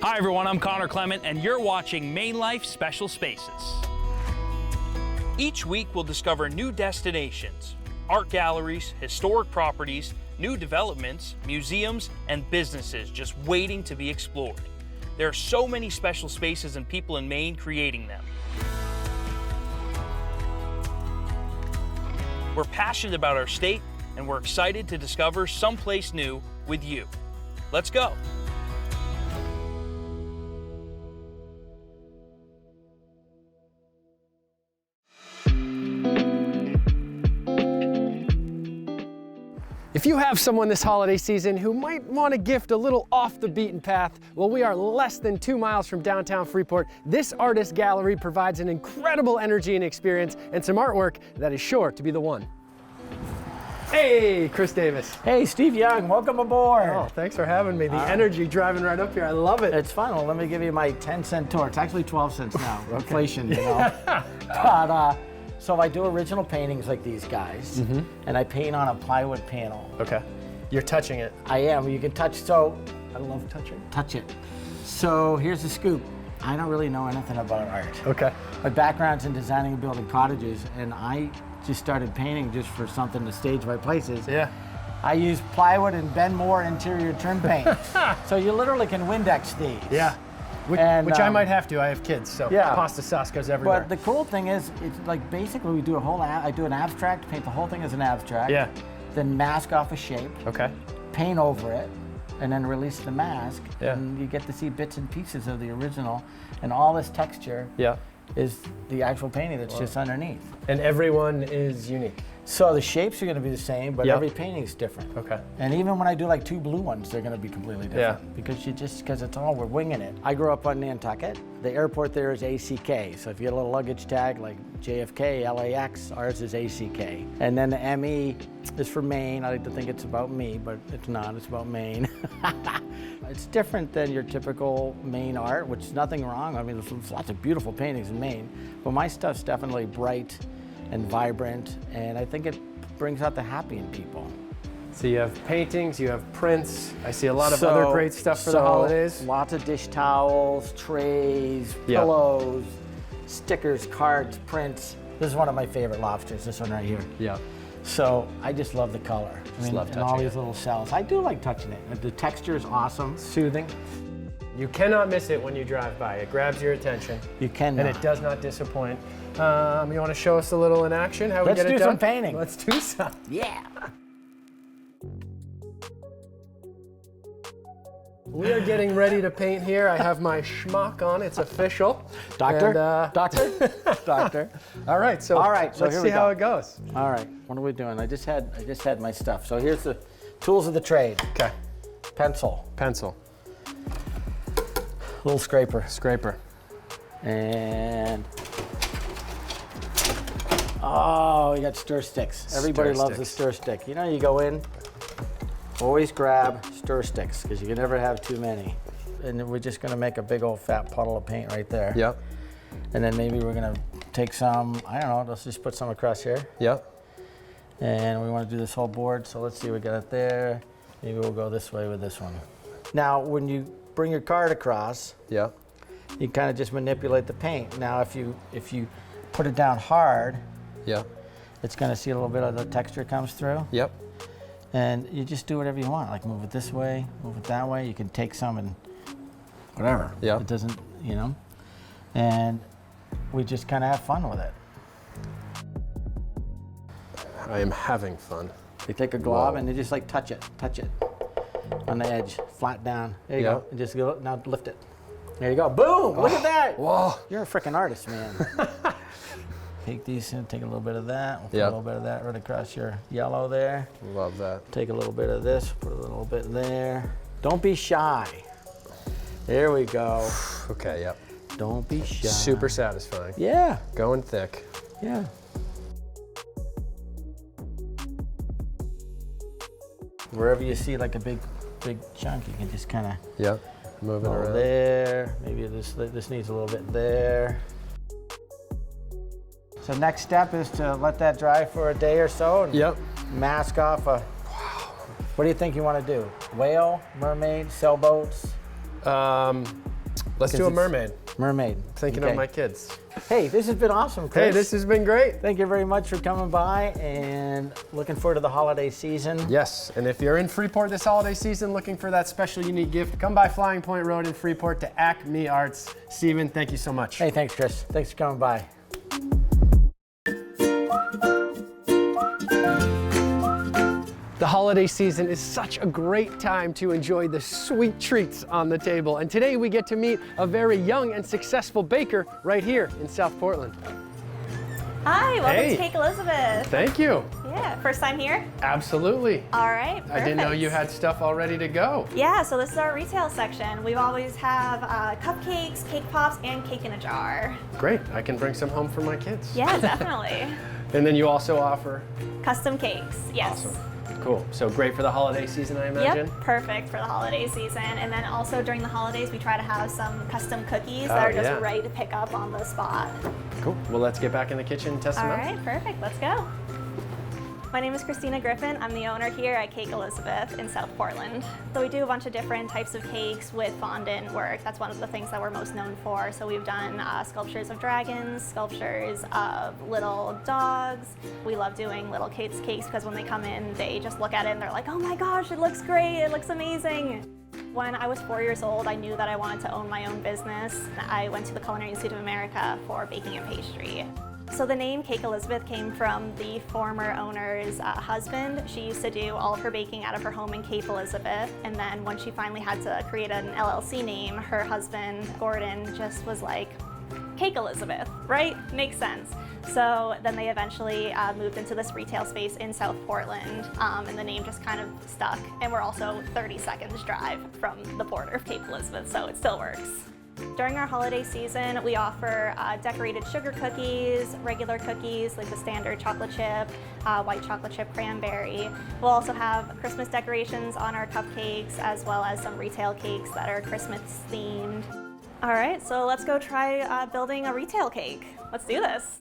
Hi everyone, I'm Connor Clement and you're watching MaineLife Special Spaces. Each week we'll discover new destinations, art galleries, historic properties, new developments, museums, and businesses just waiting to be explored. There are so many special spaces and people in Maine creating them. We're passionate about our state and we're excited to discover someplace new with you. Let's go. If you have someone this holiday season who might want to gift a little off the beaten path, well, we are less than 2 miles from downtown Freeport. This artist gallery provides an incredible energy and experience and some artwork that is sure to be the one. Hey, Chris Davis. Hey, Steve Young, welcome aboard. Oh, thanks for having me. The energy driving right up here, I love it. It's fun. Well, let me give you my 10-cent tour. It's actually 12 cents now, inflation, you know. But, so I do original paintings like these guys, and I paint on a plywood panel. Okay. You're touching it. I am. You can touch, so I love touching. touch it. So here's the scoop. I don't really know anything about art. Okay. My background's in designing and building cottages, and I just started painting just for something to stage my places. Yeah. I use plywood and Ben Moore interior trim paint. So you literally can Windex these. Yeah. Which I might have to. I have kids, so yeah. Pasta sauce goes everywhere. But the cool thing is, it's like basically we do I do an abstract, paint the whole thing as an abstract. Yeah. Then mask off a shape. Okay. Paint over it, and then release the mask. Yeah. And you get to see bits and pieces of the original, and all this texture is the actual painting that's just underneath. And everyone is unique. So the shapes are going to be the same, but Yep. every painting's different. Okay. And even when I do like 2 blue ones, they're going to be completely different. Yeah. Because it's all, we're winging it. I grew up on Nantucket. The airport there is ACK. So if you get a little luggage tag like JFK, LAX, ours is ACK. And then the ME is for Maine. I like to think it's about me, but it's not. It's about Maine. It's different than your typical Maine art, which is nothing wrong. I mean, there's lots of beautiful paintings in Maine, but my stuff's definitely bright and vibrant, and I think it brings out the happy in people. So you have paintings, you have prints. I see a lot of other great stuff for the holidays. Lots of dish towels, trays, pillows, stickers, cards, prints. This is one of my favorite lobsters, this one right here. Yeah. So I just love the color. Love and all touching these little cells. I do like touching it. The texture is awesome. Soothing. You cannot miss it when you drive by. It grabs your attention. You cannot. And it does not disappoint. You want to show us a little in action how we Let's get it do done? some painting. Let's do some. Yeah. We are getting ready to paint here. I have my schmuck on. It's official. Doctor? And, Doctor? Doctor. All right, so here let's see we how go. it goes. All right, what are we doing? I just had my stuff. So here's the tools of the trade. Okay. Pencil. Pencil. Little scraper. Scraper. And oh, you got stir sticks. Everybody loves a stir stick. You know, you go in, always grab stir sticks because you can never have too many. And then we're just gonna make a big old fat puddle of paint right there. Yep. And then maybe we're gonna take some, I don't know, let's just put some across here. Yep. And we want to do this whole board, so let's see, we got it there. Maybe we'll go this way with this one. Now, when you bring your card across, Yep. you kind of just manipulate the paint. Now, if you put it down hard, Yep. it's going to see a little bit of the texture comes through. Yep. And you just do whatever you want, like move it this way, move it that way. You can take some and whatever. Yep. It doesn't, you know. And we just kind of have fun with it. I am having fun. You take a glob Whoa. and you just like touch it on the edge, flat down. There you go. And just go, now lift it. There you go. Boom! Look at that. Whoa. You're a freaking artist, man. Take these and take a little bit of that. We'll put a little bit of that right across your yellow there. Love that. Take a little bit of this, put a little bit there. Don't be shy. There we go. Okay, yep. Don't be shy. Super satisfying. Yeah. Going thick. Yeah. Wherever you see like a big chunk, you can just kind of move it around. There. Maybe this needs a little bit there. So next step is to let that dry for a day or so and mask off a, what do you think you want to do? Whale, mermaid, sailboats? Let's do a mermaid. Mermaid. Thinking of my kids. Hey, this has been awesome, Chris. Hey, this has been great. Thank you very much for coming by and looking forward to the holiday season. Yes, and if you're in Freeport this holiday season looking for that special unique gift, come by Flying Point Road in Freeport to Acme Arts. Steven, thank you so much. Hey, thanks, Chris. Thanks for coming by. The holiday season is such a great time to enjoy the sweet treats on the table. And today we get to meet a very young and successful baker right here in South Portland. Hi, welcome to Cake Elizabeth. Thank you. Yeah, first time here? Absolutely. All right, perfect. I didn't know you had stuff all ready to go. Yeah, so this is our retail section. We always have cupcakes, cake pops, and cake in a jar. Great, I can bring some home for my kids. Yeah, definitely. And then you also offer? Custom cakes, yes. Awesome. Cool. So great for the holiday season, I imagine? Yep, perfect for the holiday season. And then also during the holidays, we try to have some custom cookies that are just ready to pick up on the spot. Cool. Well, let's get back in the kitchen and test them out. All right, perfect. Let's go. My name is Christina Griffin. I'm the owner here at Cake Elizabeth in South Portland. So we do a bunch of different types of cakes with fondant work. That's one of the things that we're most known for. So we've done sculptures of dragons, sculptures of little dogs. We love doing little cakes because when they come in, they just look at it and they're like, oh my gosh, it looks great, it looks amazing. When I was 4 years old, I knew that I wanted to own my own business. I went to the Culinary Institute of America for baking and pastry. So the name Cake Elizabeth came from the former owner's husband. She used to do all of her baking out of her home in Cape Elizabeth. And then when she finally had to create an LLC name, her husband, Gordon, just was like, Cake Elizabeth, right? Makes sense. So then they eventually moved into this retail space in South Portland, and the name just kind of stuck. And we're also 30 seconds drive from the border of Cape Elizabeth, so it still works. During our holiday season, we offer decorated sugar cookies, regular cookies like the standard chocolate chip, white chocolate chip cranberry. We'll also have Christmas decorations on our cupcakes, as well as some retail cakes that are Christmas themed. All right, so let's go try building a retail cake. Let's do this.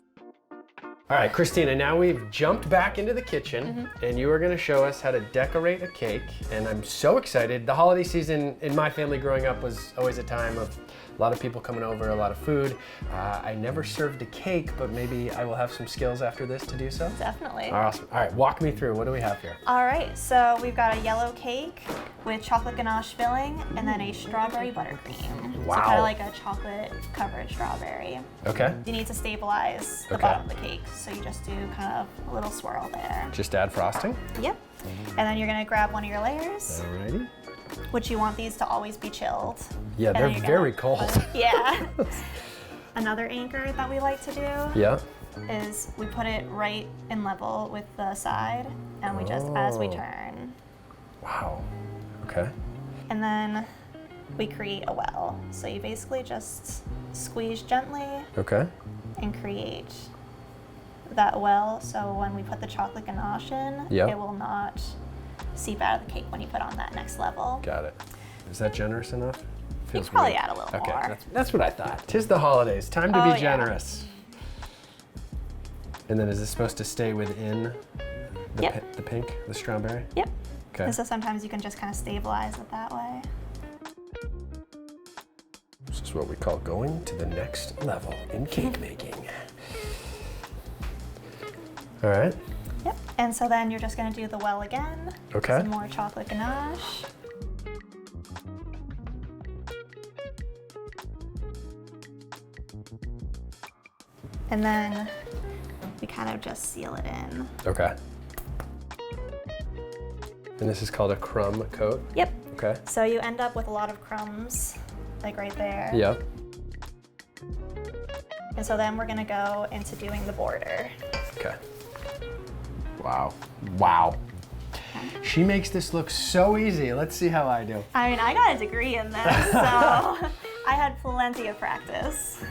All right, Christina, now we've jumped back into the kitchen and you are gonna show us how to decorate a cake. And I'm so excited. The holiday season in my family growing up was always a time of a lot of people coming over, a lot of food. I never served a cake, but maybe I will have some skills after this to do so. Definitely. Awesome. All right, walk me through. What do we have here? All right, so we've got a yellow cake with chocolate ganache filling and then a strawberry buttercream. Wow. So kind of like a chocolate covered strawberry. Okay. You need to stabilize the bottom of the cake, so you just do kind of a little swirl there. Just add frosting? Yep. And then you're gonna grab one of your layers. Alrighty. Which you want these to always be chilled. Yeah, And they're very cold. Yeah. Another anchor that we like to do Yeah. is we put it right in level with the side, and we just, as we turn. Wow. Okay. And then we create a well. So you basically just squeeze gently Okay. and create that well. So when we put the chocolate ganache in, Yep. it will not seep out of the cake when you put on that next level. Got it. Is that generous enough? You could probably add a little Okay, more. that's what I thought. 'Tis the holidays, time to be generous. And then is this supposed to stay within the, the pink, the strawberry? Yep. Okay. And so sometimes you can just kind of stabilize it that way. This is what we call going to the next level in cake making. All right. Yep. And so then you're just going to do the well again. Okay. Some more chocolate ganache. And then we kind of just seal it in. Okay. And this is called a crumb coat? Yep. Okay. So you end up with a lot of crumbs, like right there. Yep. And so then we're gonna go into doing the border. Okay. Wow. Wow. She makes this look so easy. Let's see how I do. I mean, I got a degree in this, so I had plenty of practice.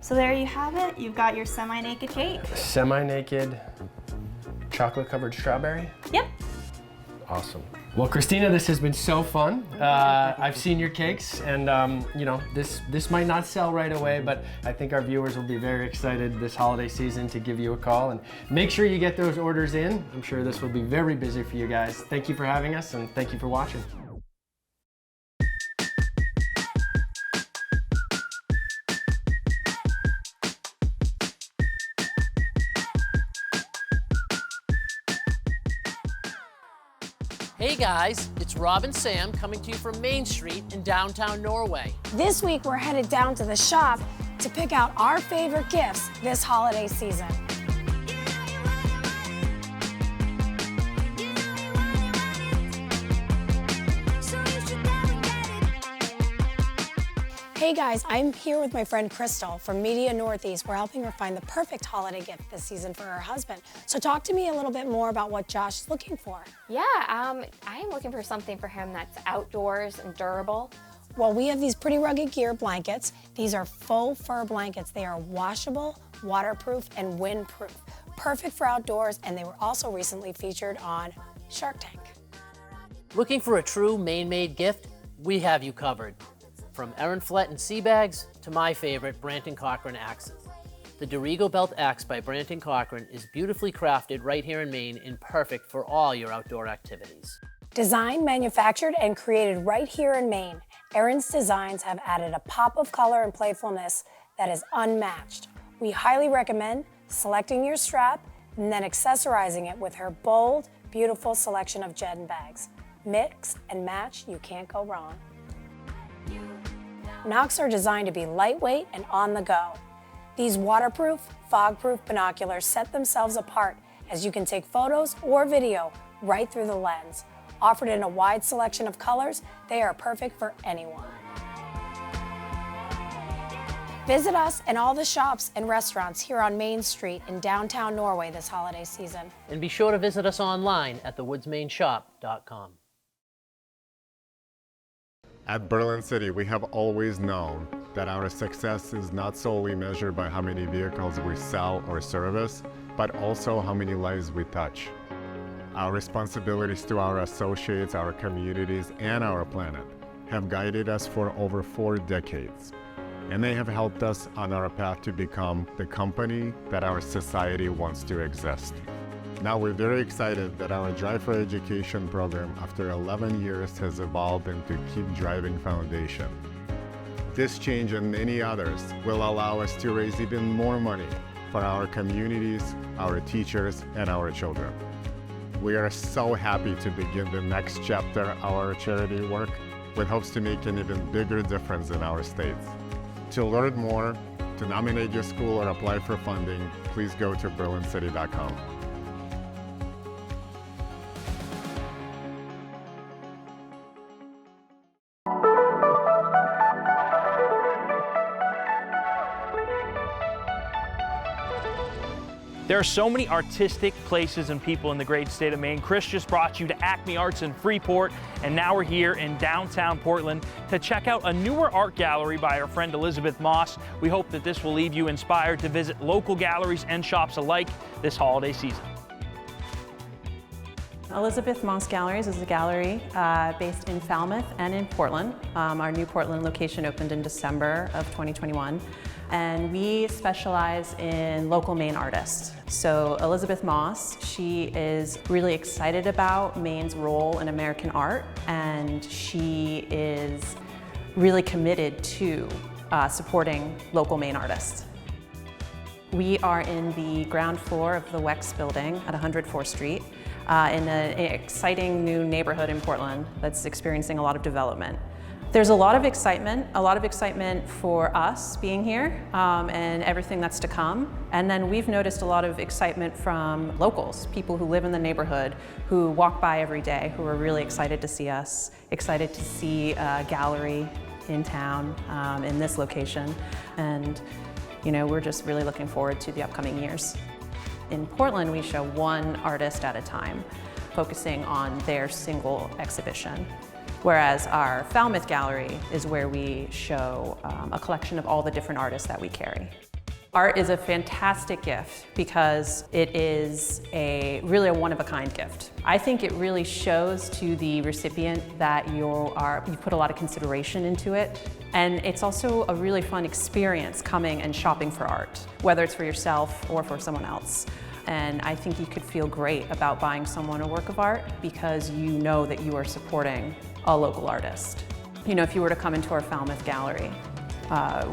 So there you have it. You've got your semi-naked cake. Semi-naked chocolate-covered strawberry? Yep. Awesome. Well, Christina, this has been so fun. I've seen your cakes, and you know, this might not sell right away, but I think our viewers will be very excited this holiday season to give you a call, and make sure you get those orders in. I'm sure this will be very busy for you guys. Thank you for having us, and thank you for watching. Hey guys, it's Rob and Sam coming to you from Main Street in downtown Norway. This week we're headed down to the shop to pick out our favorite gifts this holiday season. Hey guys, I'm here with my friend Crystal from Media Northeast. We're helping her find the perfect holiday gift this season for her husband. So talk to me a little bit more about what Josh is looking for. Yeah, I am looking for something for him that's outdoors and durable. Well, we have these pretty rugged gear blankets. These are faux fur blankets. They are washable, waterproof, and windproof. Perfect for outdoors, and they were also recently featured on Shark Tank. Looking for a true Maine-made gift? We have you covered. From Erin Fletton sea bags to my favorite, Branton Cochran axes. The Dorigo Belt Axe by Branton Cochran is beautifully crafted right here in Maine and perfect for all your outdoor activities. Designed, manufactured, and created right here in Maine, Erin's designs have added a pop of color and playfulness that is unmatched. We highly recommend selecting your strap and then accessorizing it with her bold, beautiful selection of Jen bags. Mix and match, you can't go wrong. Knox are designed to be lightweight and on the go. These waterproof, fog-proof binoculars set themselves apart as you can take photos or video right through the lens. Offered in a wide selection of colors, they are perfect for anyone. Visit us and all the shops and restaurants here on Main Street in downtown Norway this holiday season. And be sure to visit us online at thewoodsmainshop.com. At Berlin City, we have always known that our success is not solely measured by how many vehicles we sell or service, but also how many lives we touch. Our responsibilities to our associates, our communities, and our planet have guided us for over 4 decades, and they have helped us on our path to become the company that our society wants to exist. Now we're very excited that our Drive for Education program, after 11 years, has evolved into Keep Driving Foundation. This change and many others will allow us to raise even more money for our communities, our teachers, and our children. We are so happy to begin the next chapter of our charity work with hopes to make an even bigger difference in our states. To learn more, to nominate your school or apply for funding, please go to berlincity.com. There are so many artistic places and people in the great state of Maine. Chris just brought you to Acme Arts in Freeport, and now we're here in downtown Portland to check out a newer art gallery by our friend Elizabeth Moss. We hope that this will leave you inspired to visit local galleries and shops alike this holiday season. Elizabeth Moss Galleries is a gallery based in Falmouth and in Portland. Our new Portland location opened in December of 2021. And we specialize in local Maine artists. So Elizabeth Moss, she is really excited about Maine's role in American art, and she is really committed to supporting local Maine artists. We are in the ground floor of the WEX building at 104th Street in an exciting new neighborhood in Portland that's experiencing a lot of development. There's a lot of excitement for us being here and everything that's to come. And then we've noticed a lot of excitement from locals, people who live in the neighborhood, who walk by every day, who are really excited to see us, excited to see a gallery in town in this location. And you know, we're just really looking forward to the upcoming years. In Portland, we show one artist at a time, focusing on their single exhibition. Whereas our Falmouth gallery is where we show a collection of all the different artists that we carry. Art is a fantastic gift because it is really a one-of-a-kind gift. I think it really shows to the recipient that you put a lot of consideration into it. And it's also a really fun experience coming and shopping for art, whether it's for yourself or for someone else. And I think you could feel great about buying someone a work of art because you know that you are supporting a local artist. You know, if you were to come into our Falmouth gallery,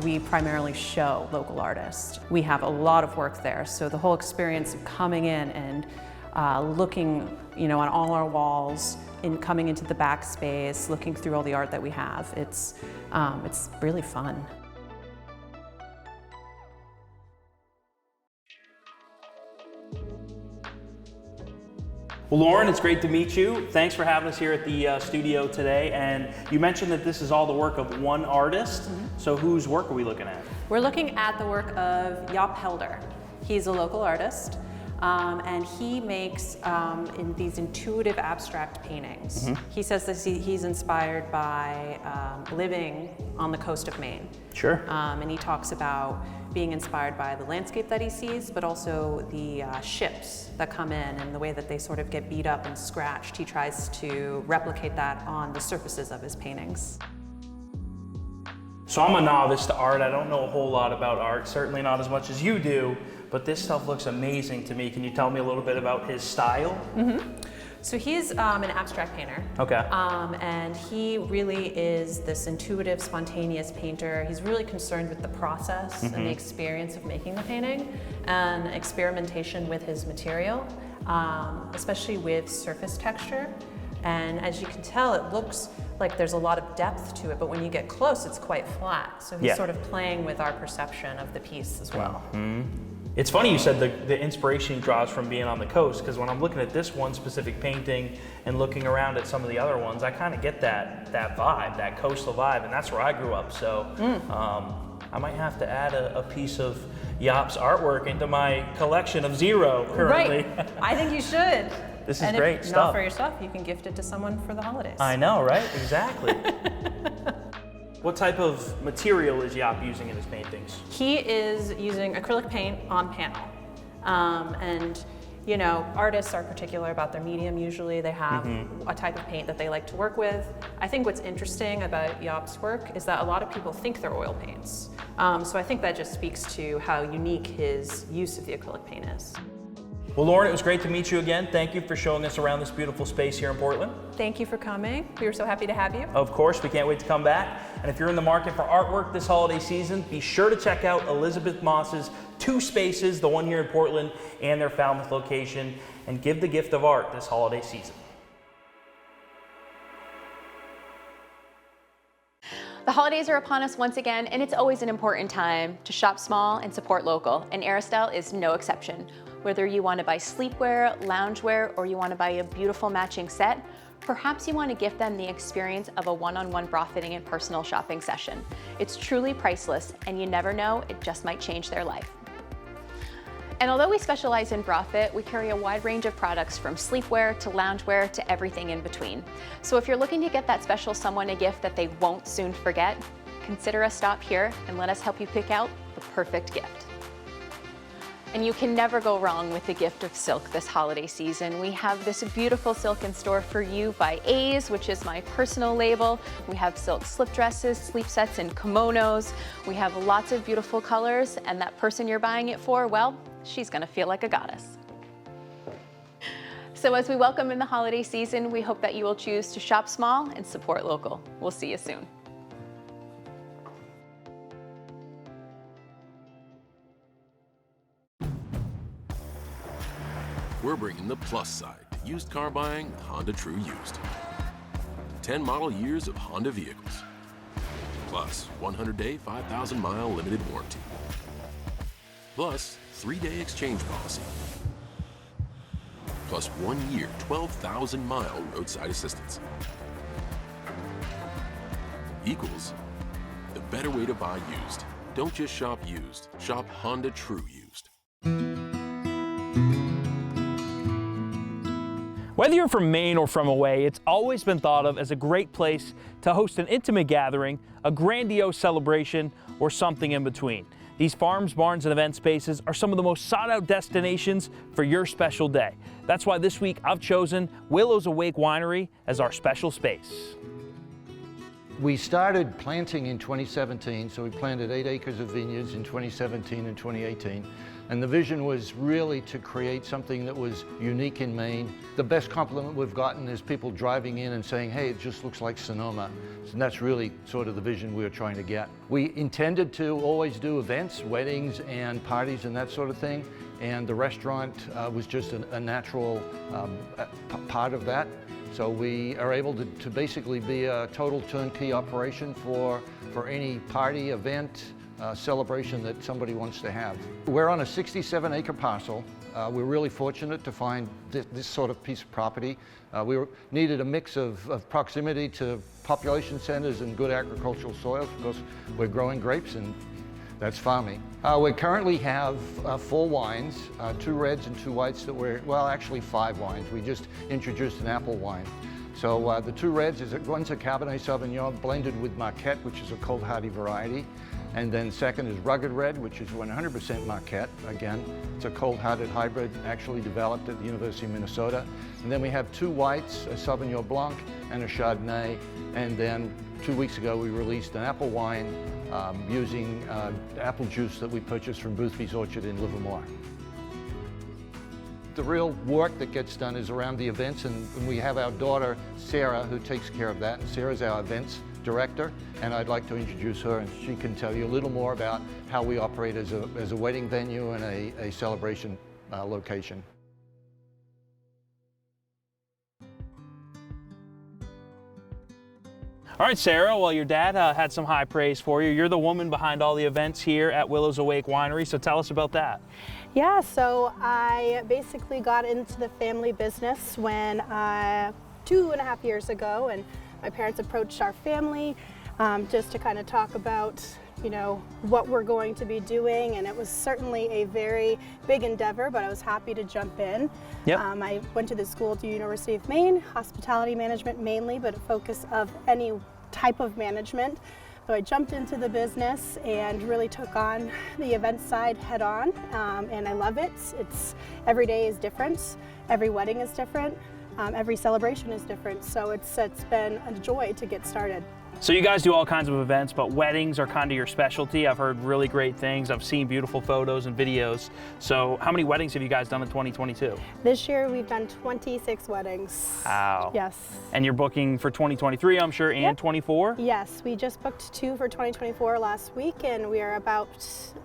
we primarily show local artists. We have a lot of work there, so the whole experience of coming in and looking, you know, on all our walls, and coming into the backspace, looking through all the art that we have, it's really fun. Well, Lauren, it's great to meet you. Thanks for having us here at the studio today. And you mentioned that this is all the work of one artist. So whose work are we looking at? We're looking at the work of Jaap Helder. He's a local artist, and he makes in these intuitive abstract paintings. He says that he's inspired by living on the coast of Maine. Sure. And he talks about being inspired by the landscape that he sees, but also the ships that come in and the way that they sort of get beat up and scratched. He tries to replicate that on the surfaces of his paintings. So I'm a novice to art. I don't know a whole lot about art, certainly not as much as you do, but this stuff looks amazing to me. Can you tell me a little bit about his style? So he's an abstract painter. Okay. And he really is this intuitive, spontaneous painter. He's really concerned with the process and the experience of making the painting and experimentation with his material, especially with surface texture. And as you can tell, it looks like there's a lot of depth to it, but when you get close, it's quite flat. So he's sort of playing with our perception of the piece as well. It's funny you said the inspiration he draws from being on the coast, because when I'm looking at this one specific painting and looking around at some of the other ones, I kind of get that vibe, that coastal vibe, and that's where I grew up. So I might have to add a piece of Jaap's artwork into my collection of zero currently. Right, I think you should. This is great stuff. Not for yourself, you can gift it to someone for the holidays. I know, right? Exactly. What type of material is Jaap using in his paintings? He is using acrylic paint on panel. And you know, artists are particular about their medium usually. They have a type of paint that they like to work with. I think what's interesting about Jaap's work is that a lot of people think they're oil paints. So I think that just speaks to how unique his use of the acrylic paint is. Well, Lauren, it was great to meet you again. Thank you for showing us around this beautiful space here in Portland. Thank you for coming. We were so happy to have you. Of course, we can't wait to come back. And if you're in the market for artwork this holiday season, be sure to check out Elizabeth Moss's 2 spaces, the one here in Portland and their Falmouth location, and give the gift of art this holiday season. The holidays are upon us once again, and it's always an important time to shop small and support local, and Aristelle is no exception. Whether you want to buy sleepwear, loungewear, or you want to buy a beautiful matching set, perhaps you want to gift them the experience of a one-on-one bra-fitting and personal shopping session. It's truly priceless, and you never know, it just might change their life. And although we specialize in bra fit, we carry a wide range of products from sleepwear to loungewear to everything in between. So if you're looking to get that special someone a gift that they won't soon forget, consider a stop here and let us help you pick out the perfect gift. And you can never go wrong with the gift of silk this holiday season. We have this beautiful silk in store for you by A's, which is my personal label. We have silk slip dresses, sleep sets, and kimonos. We have lots of beautiful colors, and that person you're buying it for, well, she's gonna feel like a goddess. So as we welcome in the holiday season, we hope that you will choose to shop small and support local. We'll see you soon. We're bringing the plus side to used car buying with Honda True Used. 10 model years of Honda vehicles, plus 100-day, 5,000-mile limited warranty, plus 3-day exchange policy, plus 1 year, 12,000-mile roadside assistance. Equals the better way to buy used. Don't just shop used, shop Honda True Used. Whether you're from Maine or from away, it's always been thought of as a great place to host an intimate gathering, a grandiose celebration, or something in between. These farms, barns, and event spaces are some of the most sought-out destinations for your special day. That's why this week I've chosen Willows Awake Winery as our special space. We started planting in 2017, so we planted 8 acres of vineyards in 2017 and 2018. And the vision was really to create something that was unique in Maine. The best compliment we've gotten is people driving in and saying, hey, it just looks like Sonoma. And that's really sort of the vision we were trying to get. We intended to always do events, weddings and parties and that sort of thing. And the restaurant was just a natural part of that. So we are able to basically be a total turnkey operation for any party, event, celebration that somebody wants to have. We're on a 67-acre parcel. We're really fortunate to find this sort of piece of property. We needed a mix of proximity to population centers and good agricultural soils because we're growing grapes and that's farming. We currently have 4 wines, 2 reds and 2 whites that well, actually 5 wines. We just introduced an apple wine. So the 2 reds, one's a Cabernet Sauvignon blended with Marquette, which is a cold hardy variety. And then second is Rugged Red, which is 100% Marquette. Again, it's a cold-hearted hybrid actually developed at the University of Minnesota. And then we have 2 whites, a Sauvignon Blanc and a Chardonnay. And then 2 weeks ago, we released an apple wine using apple juice that we purchased from Boothby's Orchard in Livermore. The real work that gets done is around the events, and we have our daughter, Sarah, who takes care of that. And Sarah's our events director, and I'd like to introduce her, and she can tell you a little more about how we operate as a wedding venue and a celebration location. All right, Sarah, well, your dad had some high praise for you. You're the woman behind all the events here at Willows Awake Winery, so tell us about that. Yeah, so I basically got into the family business when 2.5 years ago, and my parents approached our family just to kind of talk about, you know, what we're going to be doing, and it was certainly a very big endeavor, but I was happy to jump in. Yep. I went to the school at the University of Maine, hospitality management mainly, but a focus of any type of management. So I jumped into the business and really took on the event side head on, and I love it. Every day is different, every wedding is different, every celebration is different, so it's been a joy to get started. So you guys do all kinds of events, but weddings are kind of your specialty. I've heard really great things. I've seen beautiful photos and videos. So how many weddings have you guys done in 2022? This year we've done 26 weddings. Wow. Yes. And you're booking for 2023, I'm sure, and 24? Yes, we just booked 2 for 2024 last week, and we are about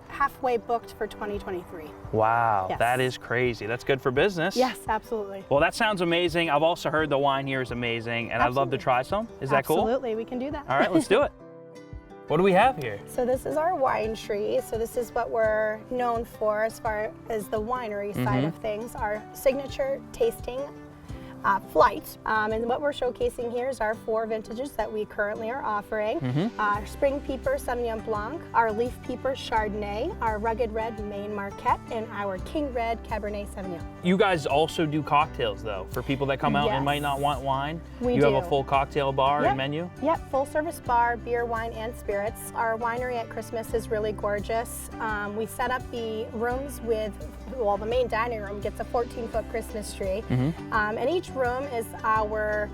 halfway booked for 2023. Wow, yes. That is crazy. That's good for business. Yes, absolutely. Well, that sounds amazing. I've also heard the wine here is amazing, and I'd love to try some. Is that cool? Absolutely, we can do that. All right, let's do it. What do we have here? So this is our wine tree. So this is what we're known for as far as the winery side of things, our signature tasting flight. And what we're showcasing here is our 4 vintages that we currently are offering. Our Spring Peeper Sauvignon Blanc, our Leaf Peeper Chardonnay, our Rugged Red Maine Marquette, and our King Red Cabernet Sauvignon. You guys also do cocktails, though, for people that come out and might not want wine. You have a full cocktail bar and menu? Yep, full service bar, beer, wine, and spirits. Our winery at Christmas is really gorgeous. We set up the rooms with, well, the main dining room gets a 14-foot Christmas tree. And each room is our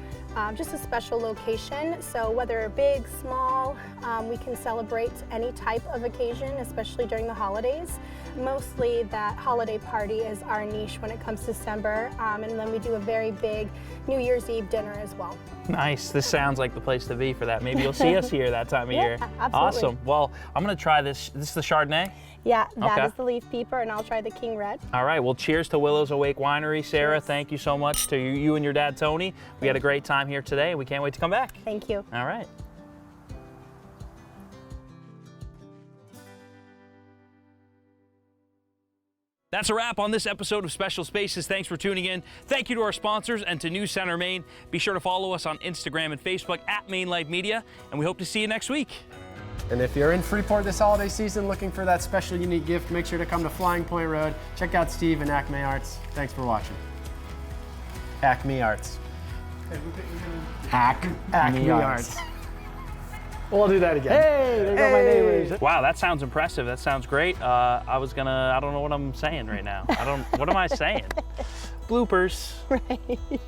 just a special location, so whether big, small, we can celebrate any type of occasion, especially during the holidays. Mostly that holiday party is our niche when it comes to December, and then we do a very big New Year's Eve dinner as well. Nice. This sounds like the place to be for that. Maybe you'll see us here that time of year. Absolutely. Awesome. Well, I'm going to try this. This is the Chardonnay? Yeah, that is the Leaf Peeper, and I'll try the King Red. All right. Well, cheers to Willows Awake Winery. Sarah, thank you so much to you and your dad, Tony. We had a great time here today, and we can't wait to come back. Thank you. All right. That's a wrap on this episode of Special Spaces. Thanks for tuning in. Thank you to our sponsors and to News Center Maine. Be sure to follow us on Instagram and Facebook at MaineLife Media, and we hope to see you next week. And if you're in Freeport this holiday season looking for that special unique gift, make sure to come to Flying Point Road. Check out Steve and Acme Arts. Thanks for watching. Acme Arts. Acme Arts. We'll do that again. Hey, there go my neighbors. Wow, that sounds impressive. That sounds great. I don't know what I'm saying right now. What am I saying? Bloopers. Right.